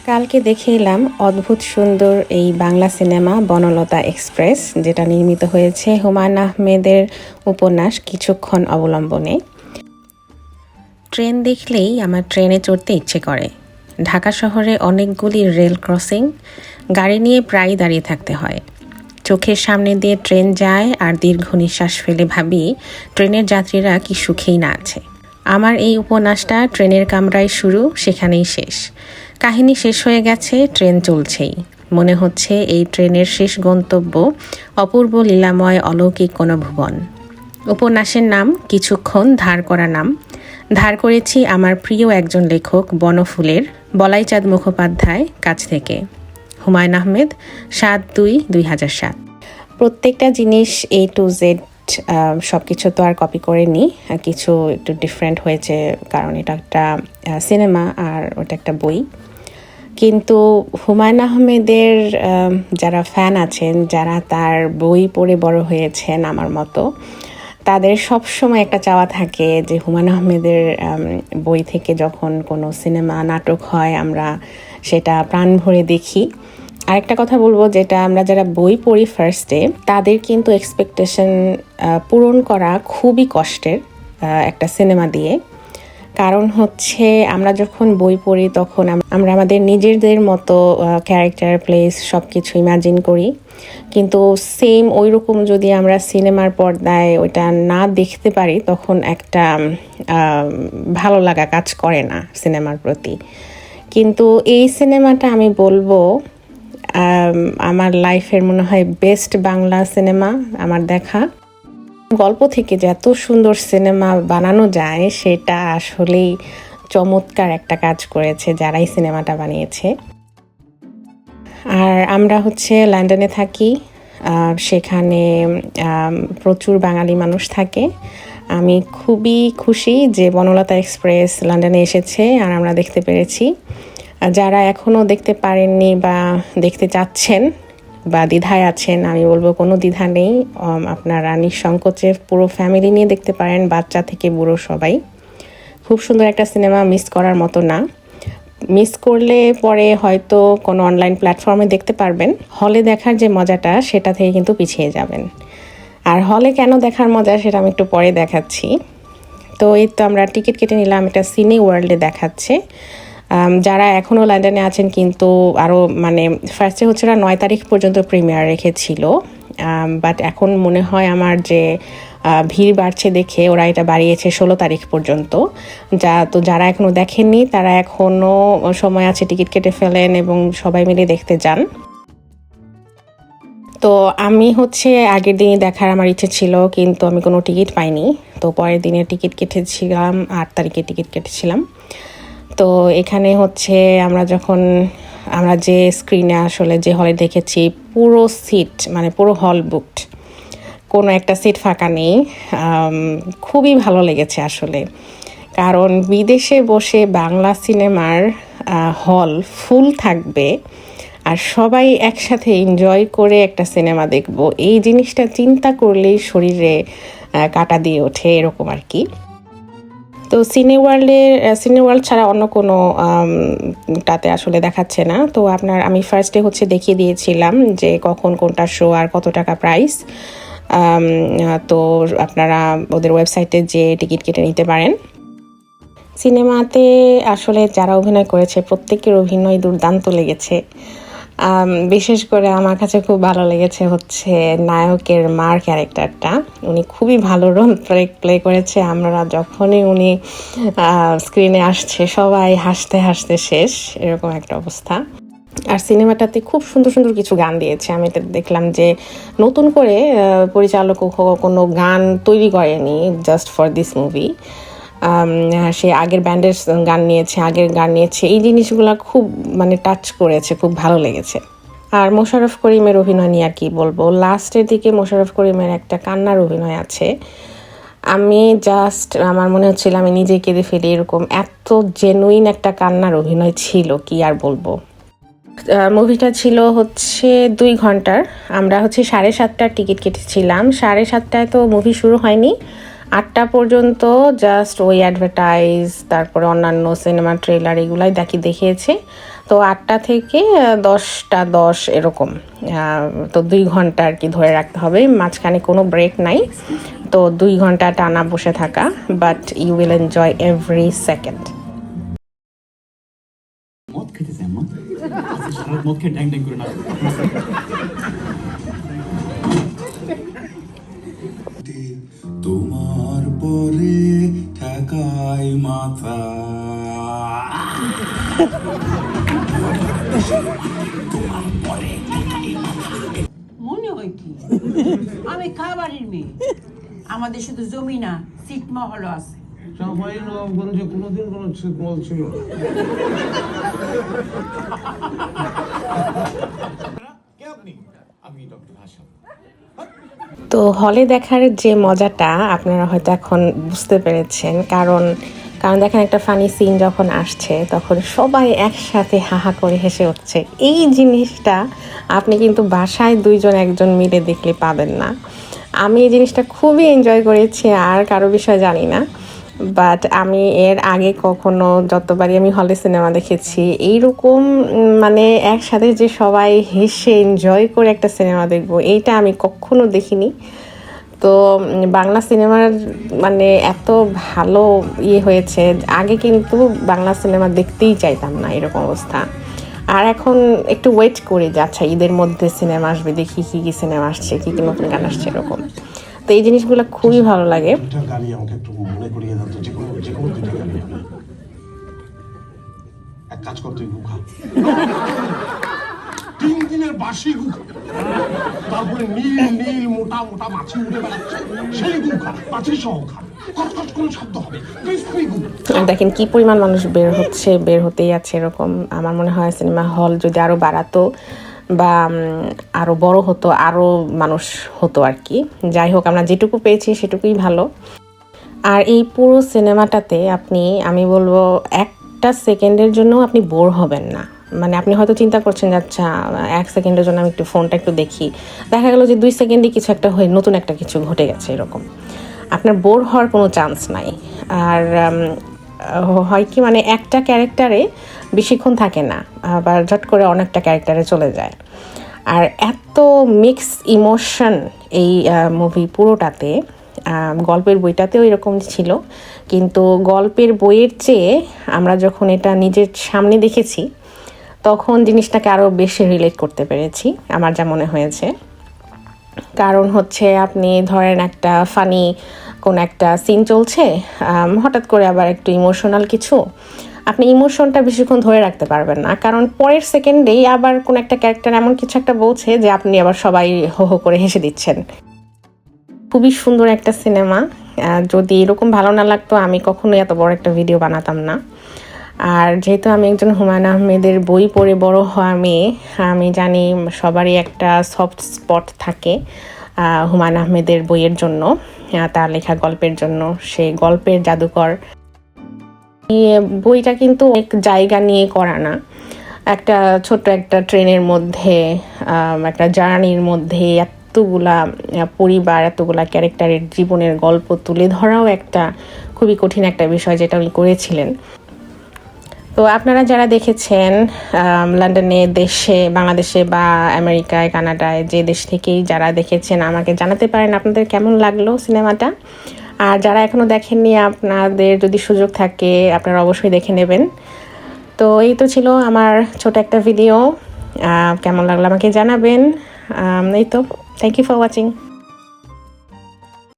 কালকে দেখে এলাম অদ্ভুত সুন্দর এই বাংলা সিনেমা বনলতা এক্সপ্রেস, যেটা নির্মিত হয়েছে হুমায়ূন আহমেদের উপন্যাস কিছুক্ষণ অবলম্বনে। ট্রেন দেখলেই আমার ট্রেনে চড়তে ইচ্ছে করে। ঢাকা শহরে অনেকগুলি রেল ক্রসিং, গাড়ি নিয়ে প্রায়ই দাঁড়িয়ে থাকতে হয়। চোখের সামনে দিয়ে ট্রেন যায় আর দীর্ঘ নিঃশ্বাস ফেলে ভাবি ট্রেনের যাত্রীরা কি সুখেই না আছে। আমার এই উপন্যাসটা ট্রেনের কামরায় শুরু, সেখানেই শেষ। কাহিনী শেষ হয়ে গেছে, ট্রেন চলছেই। মনে হচ্ছে এই ট্রেনের শেষ গন্তব্য অপূর্ব লীলাময় অলৌকিক কোনো ভুবন। উপন্যাসের নাম কিছুক্ষণ, ধার করা নাম। ধার করেছি আমার প্রিয় একজন লেখক বনফুলের, বলাইচাঁদ মুখোপাধ্যায় কাছ থেকে। হুমায়ূন আহমেদ, 7/2/2007। প্রত্যেকটা জিনিস A to Z সব কিছু তো আর কপি করে নিই, কিছু একটু ডিফারেন্ট হয়েছে, কারণ এটা একটা সিনেমা আর ওটা একটা বই। কিন্তু হুমায়ূন আহমেদের যারা ফ্যান আছেন, যারা তার বই পড়ে বড় হয়েছেন আমার মতো, তাদের সব সময় একটা চাওয়া থাকে যে হুমায়ূন আহমেদের বই থেকে যখন কোনো সিনেমা নাটক হয় আমরা সেটা প্রাণ ভরে দেখি। আরেকটা কথা বলবো, যেটা আমরা যারা বই পড়ি ফার্স্টে, তাদের কিন্তু এক্সপেকটেশন পূরণ করা খুবই কষ্টের একটা সিনেমা দিয়ে। কারণ হচ্ছে আমরা যখন বই পড়ি তখন আমরা আমাদের নিজেদের মতো ক্যারেক্টার, প্লেস সব কিছু ইমাজিন করি, কিন্তু সেম ওই রকম যদি আমরা সিনেমার পর্দায় ওইটা না দেখতে পারি তখন একটা ভালো লাগা কাজ করে না সিনেমার প্রতি। কিন্তু এই সিনেমাটা আমি বলবো আমার লাইফের মনে হয় বেস্ট বাংলা সিনেমা আমার দেখা। গল্প থেকে যে এত সুন্দর সিনেমা বানানো যায় সেটা আসলেই চমৎকার একটা কাজ করেছে যারাই সিনেমাটা বানিয়েছে। আর আমরা হচ্ছে লন্ডনে থাকি, সেখানে প্রচুর বাঙালি মানুষ থাকে। আমি খুবই খুশি যে বনলতা এক্সপ্রেস লন্ডনে এসেছে আর আমরা দেখতে পেরেছি। যারা এখনও দেখতে পারেননি বা দেখতে চাচ্ছেন বা দ্বিধায় আছেন, আমি বলবো কোনো দ্বিধা নেই, আপনারা নিঃসংকোচে পুরো ফ্যামিলি নিয়ে দেখতে পারেন, বাচ্চা থেকে বুড়ো সবাই। খুব সুন্দর একটা সিনেমা, মিস করার মতো না। মিস করলে পরে হয়তো কোনো অনলাইন প্ল্যাটফর্মে দেখতে পারবেন। হলে দেখার যে মজাটা সেটা থেকে কিন্তু পিছিয়ে যাবেন। আর হলে কেন দেখার মজা সেটা আমি একটু পরে দেখাচ্ছি। তো এই তো আমরা টিকিট কেটে নিলাম, এটা সিনে ওয়ার্ল্ডে দেখাচ্ছে। যারা এখনও লন্ডনে আছেন কিন্তু আরও মানে ফার্স্টে হচ্ছে ওরা 9 তারিখ পর্যন্ত প্রিমিয়ার রেখেছিল, বাট এখন মনে হয় আমার যে ভিড় বাড়ছে দেখে ওরা এটা বাড়িয়েছে 16 তারিখ পর্যন্ত। যারা এখনও দেখেননি তারা এখনও সময় আছে, টিকিট কেটে ফেলেন এবং সবাই মিলে দেখতে যান। তো আমি হচ্ছে আগের দিনই দেখার আমার ইচ্ছে ছিল, কিন্তু আমি কোনো টিকিট পাইনি। তো পরের দিনে টিকিট কেটেছিলাম, 8 তারিখে টিকিট কেটেছিলাম। তো এখানে হচ্ছে আমরা যে স্ক্রিনে আসলে যে হলে দেখেছি, পুরো সিট মানে পুরো হল বুকড, কোনো একটা সিট ফাঁকা নেই। খুবই ভালো লেগেছে আসলে, কারণ বিদেশে বসে বাংলা সিনেমার হল ফুল থাকবে আর সবাই একসাথে এনজয় করে একটা সিনেমা দেখব, এই জিনিসটা চিন্তা করলেই শরীরে কাঁটা দিয়ে ওঠে, এরকম আর কি। তো সিনে ওয়ার্ল্ড ছাড়া অন্য কোনো তাতে আসলে দেখাচ্ছে না। তো আমি ফার্স্টে হচ্ছে দেখিয়ে দিয়েছিলাম যে কখন কোনটা শো আর কত টাকা প্রাইস। তো আপনারা ওদের ওয়েবসাইটে যে টিকিট কেটে নিতে পারেন। সিনেমাতে আসলে যারা অভিনয় করেছে প্রত্যেকের অভিনয় দুর্দান্ত লেগেছে। বিশেষ করে আমার কাছে খুব ভালো লেগেছে হচ্ছে নায়কের মার ক্যারেক্টারটা। উনি খুবই ভালো রোল প্লে করেছে। আমরা যখনই উনি স্ক্রিনে আসছে সবাই হাসতে হাসতে শেষ, এরকম একটা অবস্থা। আর সিনেমাটাতে খুব সুন্দর সুন্দর কিছু গান দিয়েছে। আমি দেখলাম যে নতুন করে পরিচালক কোনো গান তৈরি করেনি জাস্ট ফর দিস মুভি। সে আগের ব্যান্ডের গান নিয়েছে, এই জিনিসগুলো খুব মানে টাচ করেছে, খুব ভালো লেগেছে। আর মোশাররফ করিমের অভিনয় নিয়ে আর কি বলবো, লাস্টের দিকে মোশাররফ করিমের একটা কান্নার অভিনয় আছে। আমার মনে হচ্ছিল আমি নিজে কেঁদে ফেলি, এরকম এত জেনুইন একটা কান্নার অভিনয় ছিল, কি আর বলবো। মুভিটা ছিল হচ্ছে 2 ঘন্টার। আমরা হচ্ছে 7:30টার টিকিট কেটেছিলাম। 7:30টায় তো মুভি শুরু হয়নি, 8টা পর্যন্ত জাস্ট ওই অ্যাডভার্টাইজ, তারপরে অন্যান্য সিনেমা ট্রেলার এগুলাই দেখিয়েছে। তো 8টা থেকে 10টা 10 এরকম, তো 2 ঘন্টা আর কি ধরে রাখতে হবে, মাঝখানে কোনো ব্রেক নাই। তো 2 ঘন্টা টানা বসে থাকা, but you will enjoy every second. মদ খেতেছেন মদ মদ খেয়ে ড্যাং ড্যাং করে না তোমার পরে ঠেকাই মাথা মনে হয় কি আমি খাবারের মেয়ে, আমাদের শুধু জমি না সিট মহলও আছে। সবাই নবাবগঞ্জে কোনোদিন কোনো ছিটমহল ছিল না। আমি ডক্টর হাসান। তো হলে দেখার যে মজাটা আপনারা হয়তো এখন বুঝতে পেরেছেন, কারণ দেখেন একটা ফানি সিন যখন আসছে তখন সবাই একসাথে হাহা করে হেসে উঠছে। এই জিনিসটা আপনি কিন্তু বাসায় 2জন 1জন মিলে দেখলে পাবেন না। আমি এই জিনিসটা খুবই এনজয় করেছি, আর কারো বিষয় জানি না, বাট আমি এর আগে কখনো যতবারই আমি হলে সিনেমা দেখেছি এইরকম মানে একসাথে যে সবাই হেসে এনজয় করে একটা সিনেমা দেখবো, এইটা আমি কখনো দেখিনি। তো বাংলা সিনেমার মানে এত ভালো হয়েছে, আগে কিন্তু বাংলা সিনেমা দেখতেই চাইতাম না এরকম অবস্থা। আর এখন একটু ওয়েট করি যে আচ্ছা ঈদের মধ্যে সিনেমা আসবে, দেখি কী কী সিনেমা আসছে, কী কী নতুন গান আসছে এরকম। তো এই জিনিসগুলো খুবই ভালো লাগে। দুইটা গাড়ি আমাকে একটু মনে করিয়ে দাও তো, যে কোনো দুইটা গাড়ি। আমি এক কাজ কর, তুই গুখা 3 দিনের বাসি গুখা, তারপরে নীল নীল মোটা মোটা মাছি উড়ে বেড়াচ্ছে, সেই গুখা মাছি সহ খা, কটকট কোনো শব্দ হবে, ক্রিসপি গু। দেখেন কি পরিমাণ মানুষ বের হতেই আছে এরকম। আমার মনে হয় সিনেমা হল যদি আরো বাড়াতো বা আরো বড় হতো, আরো মানুষ হতো আর কি। যাই হোক, আমরা যেটুকু পেয়েছি সেটুকুই ভালো। আর এই পুরো সিনেমাটাতে আমি বলবো 1টা সেকেন্ডের জন্য আপনি বোর হবেন না। মানে আপনি হয়তো চিন্তা করছেন যে আচ্ছা 1 সেকেন্ডের জন্য আমি একটু ফোনটা একটু দেখি, দেখা গেল যে 2 সেকেন্ডে কিছু একটা হয়ে নতুন একটা কিছু ঘটে গেছে এরকম। আপনার বোর হওয়ার কোনো চান্স নাই। আর হয় কি মানে একটা ক্যারেক্টারে বেশিক্ষণ থাকে না, আবার ঝট করে অনেকটা ক্যারেক্টারে চলে যায়। আর এত মিক্স ইমোশন এই মুভি পুরোটাতে। গল্পের বইটাতেও এরকম ছিল, কিন্তু গল্পের বইয়ের চেয়ে আমরা যখন এটা নিজের সামনে দেখেছি তখন জিনিসটাকে আরও বেশি রিলেট করতে পেরেছি, আমার যা মনে হয়েছে। কারণ হচ্ছে আপনি ধরেন একটা ফানি কোন একটা সিন চলছে, হঠাৎ করে আবার একটু ইমোশনাল কিছু, আপনি ইমোশনটা বেশিক্ষণ ধরে রাখতে পারবেন না, কারণ পরের সেকেন্ডেই আবার কোন একটা ক্যারেক্টার এমন কিছু একটা বলছে যে আপনি আবার সবাই হো হো করে হেসে দিচ্ছেন। খুবই সুন্দর একটা সিনেমা। যদি এরকম ভালো না লাগতো আমি কখনোই এত বড় একটা ভিডিও বানাতাম না। আর যেহেতু আমি একজন হুমায়ুন আহমেদের বই পড়ে বড় হওয়া মেয়ে, আমি জানি সবারই একটা সফট স্পট থাকে হুমায়ুন আহমেদের বইয়ের জন্য, তার লেখা গল্পের জন্য। সেই গল্পের জাদুকর বইটা কিন্তু এক জায়গা নিয়ে করা না, একটা ছোট্ট একটা ট্রেনের মধ্যে, একটা জার্নির মধ্যে এতগুলা পরিবার, এতগুলা ক্যারেক্টারের জীবনের গল্প তুলে ধরাও একটা খুবই কঠিন একটা বিষয় যেটা উনি করেছিলেন। তো আপনারা যারা দেখেছেন লন্ডনে, দেশে, বাংলাদেশে বা আমেরিকায়, কানাডায়, যে দেশ থেকেই যারা দেখেছেন আমাকে জানাতে পারেন আপনাদের কেমন লাগলো সিনেমাটা। আর যারা এখনও দেখেননি, আপনাদের যদি সুযোগ থাকে আপনারা অবশ্যই দেখে নেবেন। তো এই তো ছিল আমার ছোট একটা ভিডিও, কেমন লাগলো আমাকে জানাবেন। এই তো, থ্যাংক ইউ ফর ওয়াচিং।